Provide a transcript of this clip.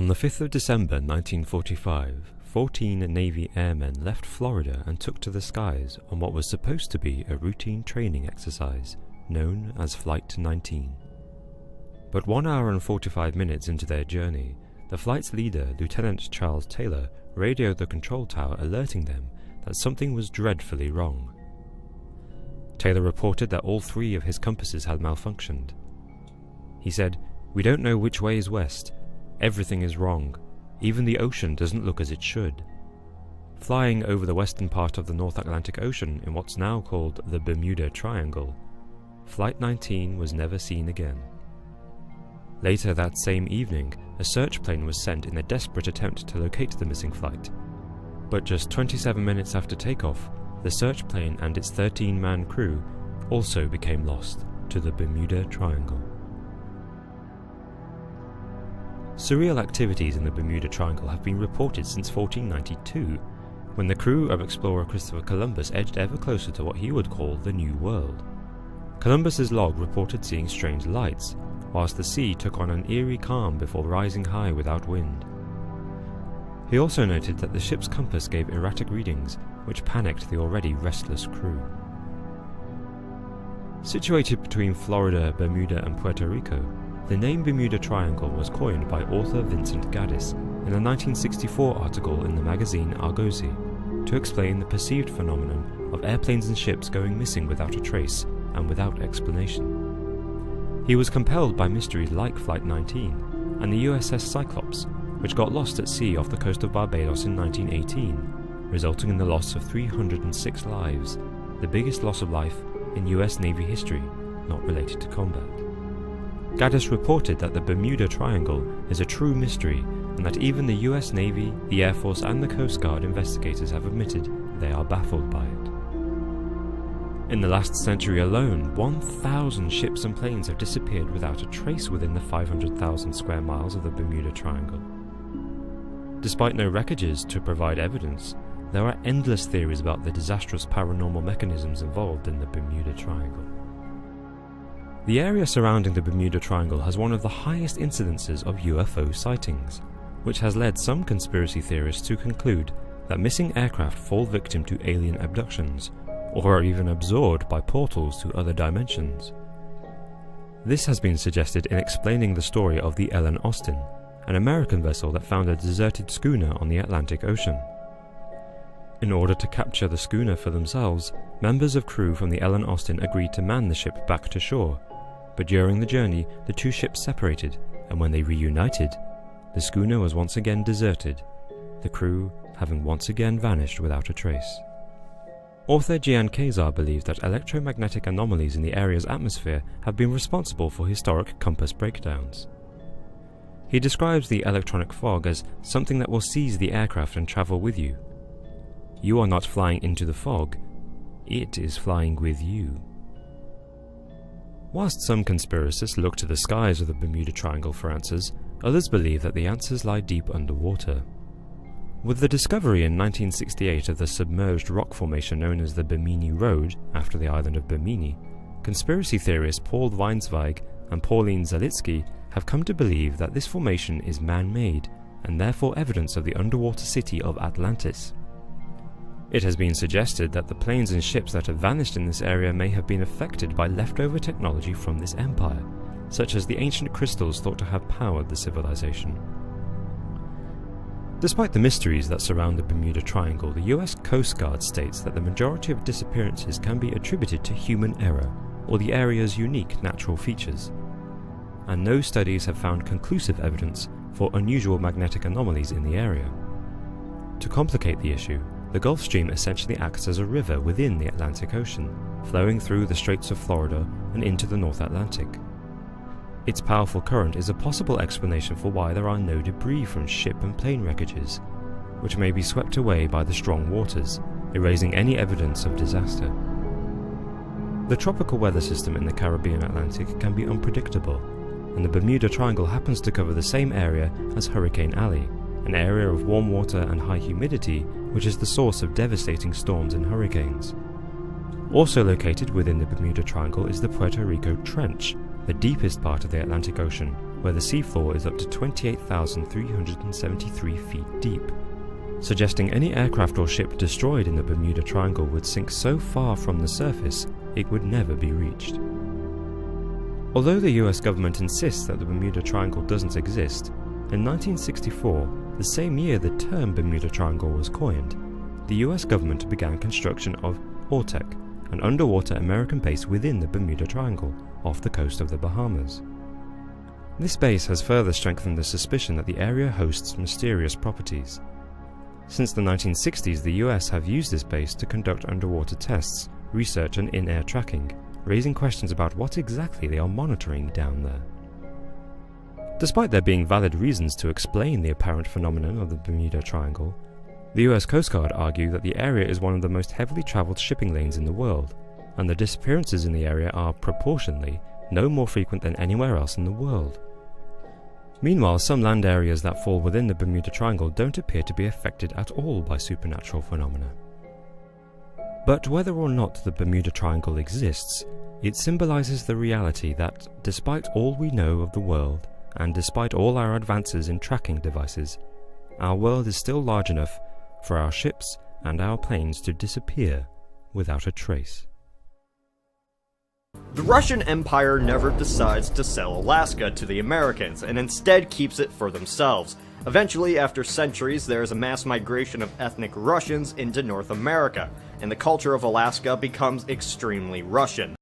On the 5th of December 1945, 14 Navy airmen left Florida and took to the skies on what was supposed to be a routine training exercise known as Flight 19. But 1 hour and 45 minutes into their journey, the flight's leader, Lieutenant Charles Taylor, radioed the control tower alerting them that something was dreadfully wrong. Taylor reported that all 3 of his compasses had malfunctioned. He said, "We don't know which way is west. Everything is wrong. Even the ocean doesn't look as it should." Flying over the western part of the North Atlantic Ocean in what's now called the Bermuda Triangle, Flight 19 was never seen again. Later that same evening, a search plane was sent in a desperate attempt to locate the missing flight. But just 27 minutes after takeoff, the search plane and its 13-man crew also became lost to the Bermuda Triangle. Surreal activities in the Bermuda Triangle have been reported since 1492, when the crew of explorer Christopher Columbus edged ever closer to what he would call the New World. Columbus's log reported seeing strange lights, whilst the sea took on an eerie calm before rising high without wind. He also noted that the ship's compass gave erratic readings, which panicked the already restless crew. Situated between Florida, Bermuda and Puerto Rico, the name Bermuda Triangle was coined by author Vincent Gaddis in a 1964 article in the magazine Argosy to explain the perceived phenomenon of airplanes and ships going missing without a trace and without explanation. He was compelled by mysteries like Flight 19 and the USS Cyclops, which got lost at sea off the coast of Barbados in 1918, resulting in the loss of 306 lives, the biggest loss of life in US Navy history not related to combat. Gaddis reported that the Bermuda Triangle is a true mystery and that even the US Navy, the Air Force and the Coast Guard investigators have admitted they are baffled by it. In the last century alone, 1,000 ships and planes have disappeared without a trace within the 500,000 square miles of the Bermuda Triangle. Despite no wreckages to provide evidence, there are endless theories about the disastrous paranormal mechanisms involved in the Bermuda Triangle. The area surrounding the Bermuda Triangle has one of the highest incidences of UFO sightings, which has led some conspiracy theorists to conclude that missing aircraft fall victim to alien abductions, or are even absorbed by portals to other dimensions. This has been suggested in explaining the story of the Ellen Austin, an American vessel that found a deserted schooner on the Atlantic Ocean. In order to capture the schooner for themselves, members of crew from the Ellen Austin agreed to man the ship back to shore, but during the journey the 2 ships separated, and when they reunited, the schooner was once again deserted, the crew having once again vanished without a trace. Author Gian Kazar believes that electromagnetic anomalies in the area's atmosphere have been responsible for historic compass breakdowns. He describes the electronic fog as something that will seize the aircraft and travel with you. You are not flying into the fog, it is flying with you. Whilst some conspiracists look to the skies of the Bermuda Triangle for answers, others believe that the answers lie deep underwater. With the discovery in 1968 of the submerged rock formation known as the Bimini Road, after the island of Bimini, conspiracy theorists Paul Weinsweig and Pauline Zalitsky have come to believe that this formation is man-made, and therefore evidence of the underwater city of Atlantis. It has been suggested that the planes and ships that have vanished in this area may have been affected by leftover technology from this empire, such as the ancient crystals thought to have powered the civilization. Despite the mysteries that surround the Bermuda Triangle, the US Coast Guard states that the majority of disappearances can be attributed to human error or the area's unique natural features, and no studies have found conclusive evidence for unusual magnetic anomalies in the area. To complicate the issue, the Gulf Stream essentially acts as a river within the Atlantic Ocean, flowing through the Straits of Florida and into the North Atlantic. Its powerful current is a possible explanation for why there are no debris from ship and plane wreckages, which may be swept away by the strong waters, erasing any evidence of disaster. The tropical weather system in the Caribbean Atlantic can be unpredictable, and the Bermuda Triangle happens to cover the same area as Hurricane Alley, an area of warm water and high humidity which is the source of devastating storms and hurricanes. Also located within the Bermuda Triangle is the Puerto Rico Trench, the deepest part of the Atlantic Ocean, where the seafloor is up to 28,373 feet deep, suggesting any aircraft or ship destroyed in the Bermuda Triangle would sink so far from the surface it would never be reached. Although the US government insists that the Bermuda Triangle doesn't exist, in 1964, the same year the term Bermuda Triangle was coined, the US government began construction of ORTEC, an underwater American base within the Bermuda Triangle, off the coast of the Bahamas. This base has further strengthened the suspicion that the area hosts mysterious properties. Since the 1960s, the US have used this base to conduct underwater tests, research and in-air tracking, raising questions about what exactly they are monitoring down there. Despite there being valid reasons to explain the apparent phenomenon of the Bermuda Triangle, the US Coast Guard argue that the area is one of the most heavily travelled shipping lanes in the world, and the disappearances in the area are, proportionally, no more frequent than anywhere else in the world. Meanwhile, some land areas that fall within the Bermuda Triangle don't appear to be affected at all by supernatural phenomena. But whether or not the Bermuda Triangle exists, it symbolises the reality that, despite all we know of the world, and despite all our advances in tracking devices, our world is still large enough for our ships and our planes to disappear without a trace. The Russian Empire never decides to sell Alaska to the Americans, and instead keeps it for themselves. Eventually, after centuries, there is a mass migration of ethnic Russians into North America, and the culture of Alaska becomes extremely Russian.